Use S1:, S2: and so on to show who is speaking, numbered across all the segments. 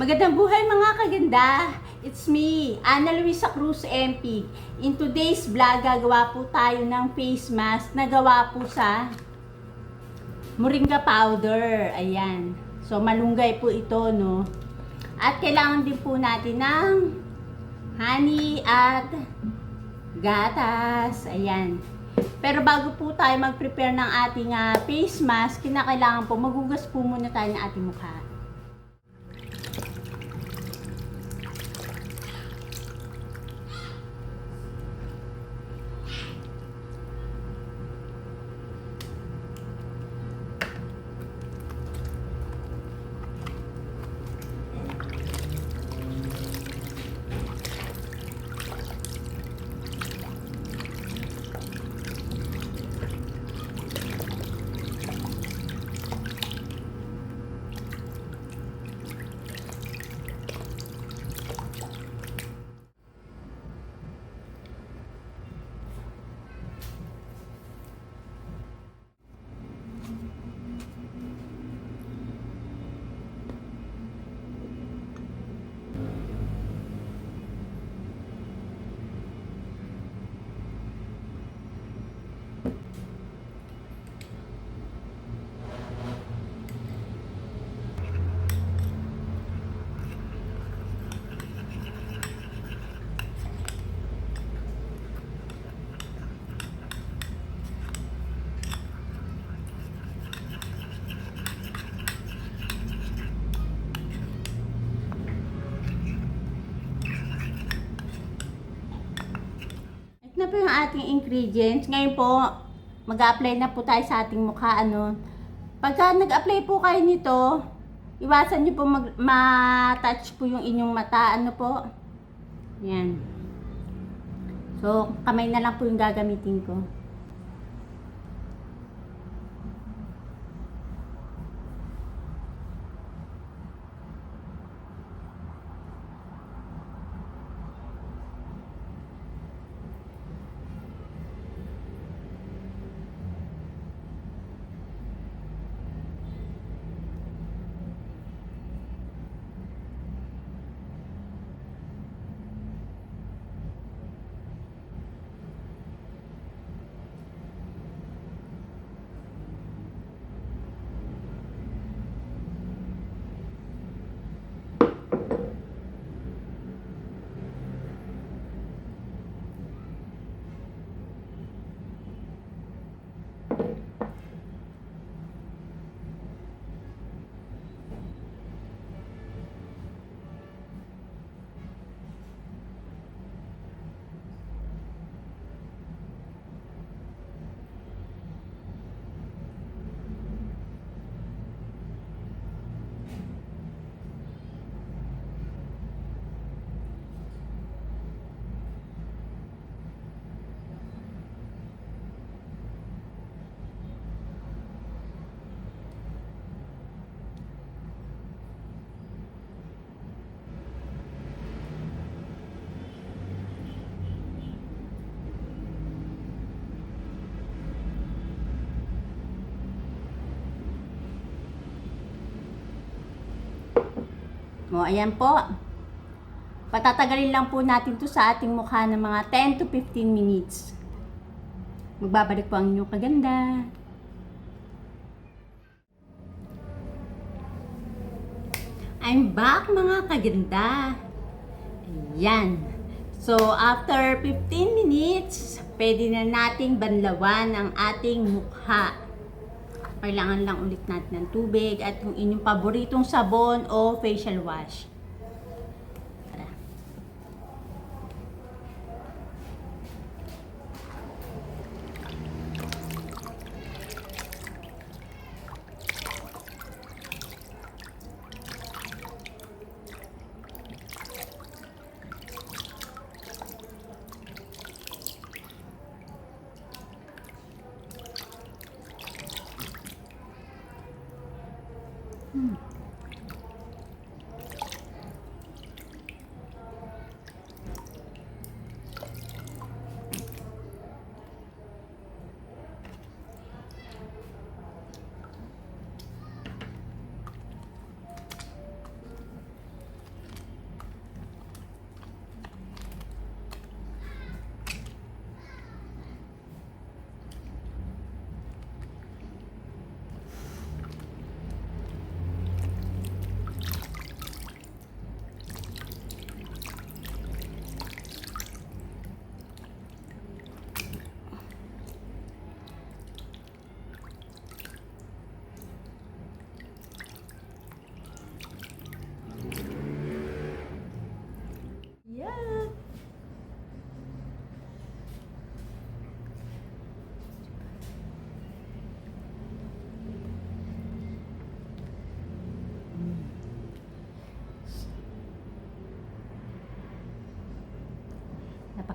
S1: Magandang buhay mga kaganda! It's me, Ana Luisa Cruz MP. In today's vlog, gagawa po tayo ng face mask na gawa po sa moringa powder. Ayan. So, malunggay po ito, no? At kailangan din po natin ng honey at gatas. Ayan. Pero bago po tayo mag-prepare ng ating face mask, kinakailangan po magugas po muna tayo ng ating mukha. Na po yung ating ingredients. Ngayon po, mag-a-apply na po tayo sa ating mukha. Pagka nag-apply po kayo nito, iwasan nyo po ma-touch po yung inyong mata. Yan. So, kamay na lang po yung gagamitin ko. Ayan po. Patatagalin lang po natin to sa ating mukha ng mga 10 to 15 minutes. Magbabalik po ang inyong kaganda. I'm back mga kaganda. Ayan. So, after 15 minutes, pwede na nating banlawan ang ating mukha. Kailangan lang ulit natin ng tubig at yung inyong paboritong sabon o facial wash.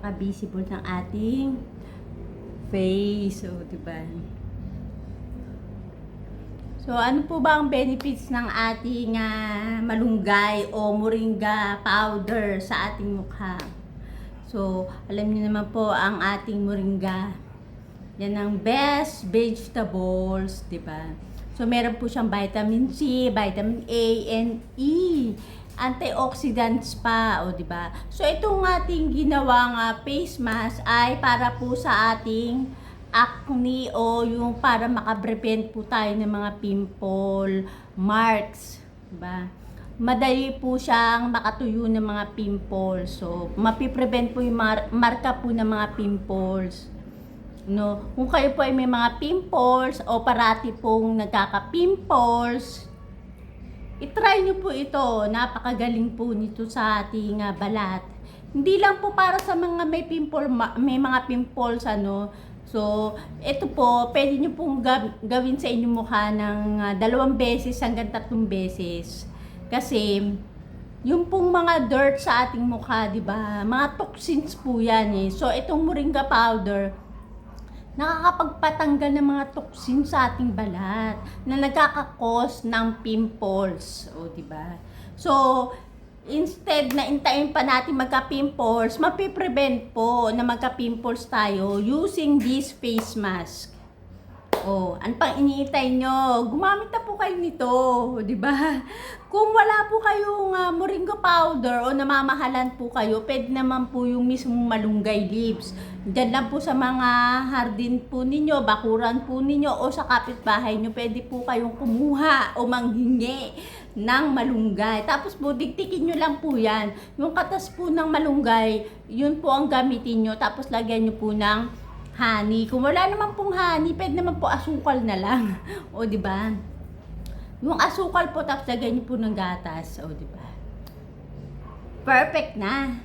S1: napaka-visible ng ating face. So, diba? So, ano po ba ang benefits ng ating malunggay o moringa powder sa ating mukha? So, alam niyo naman po ang ating moringa. Yan ang best vegetables, di ba? So, meron po siyang vitamin C, vitamin A, and E. Antioxidants pa, o di ba? So, itong ating ginawang face mask ay para po sa ating acne o yung para makaprevent po tayo ng mga pimple marks, diba? Madali po siyang makatuyo ng mga pimples. So, mapiprevent po yung marka po ng mga pimples. No, kung kayo po ay may mga pimples o parati pong nagkaka-pimples, itry nyo po ito. Napakagaling po nito sa ating balat. Hindi lang po para sa mga may mga pimples So, ito po, pwede nyo pong gawin sa inyong mukha ng 2 beses hanggang 3 beses. Kasi, yung pong mga dirt sa ating mukha, di ba? Mga toxins po yan eh. So, itong moringa powder, nakakapagpatanggal ng mga toxins sa ating balat na nagkakakos ng pimples. O, di ba? So, instead na intayin pa natin magka-pimples, mapiprevent po na magka-pimples tayo using this face mask. Oh, ano pang iniintay nyo? Gumamit na po kayo nito, di ba? Kung wala po kayong moringa powder o namamahalan po kayo, pwede naman po yung mismong malunggay leaves. Diyan lang po sa mga hardin po ninyo, bakuran po ninyo o sa kapitbahay nyo, pwede po kayong kumuha o manghingi ng malunggay. Tapos po, diktikin nyo lang po yan. Yung katas po ng malunggay, yun po ang gamitin nyo. Tapos lagyan nyo po ng honey. Kung wala naman pong honey, pwede naman po asukal na lang. O, di ba? Yung asukal po, tapos lagyan niyo po ng gatas. O, di ba? Perfect na.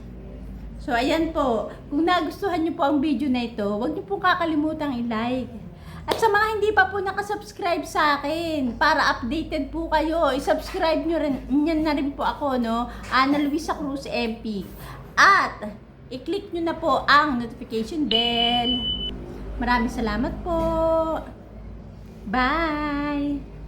S1: So, ayan po. Kung nagustuhan niyo po ang video na ito, huwag niyo pong kakalimutang i-like. At sa mga hindi pa po nakasubscribe sa akin, para updated po kayo, i-subscribe nyo rin, yan na rin po ako, no? Ana Luisa Cruz MP. At, i-click nyo na po ang notification bell. Maraming salamat po. Bye!